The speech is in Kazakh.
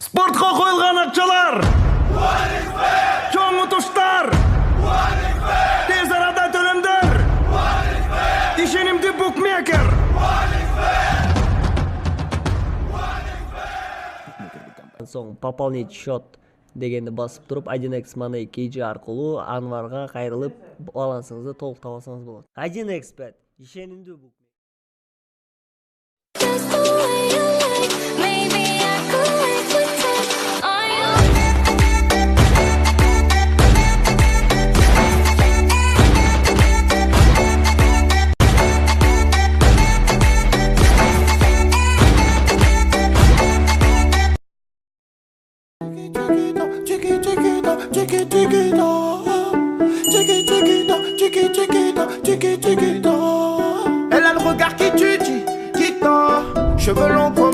Спортқа қойылған ақшалар, чоң ұтыштар, тез арада төлемдер, ишенимді букмекер. Соң пополнить счет дегенді басып тұрып 1x Money KG арқылы Анварға қайрылып балансыңызды толық табасаңыз болады. 1x Bet ишенимді букмекер. Just the way you like, maybe I could wait for time. Are Elle a le regard qui tue, qui tord. Cheveux longs.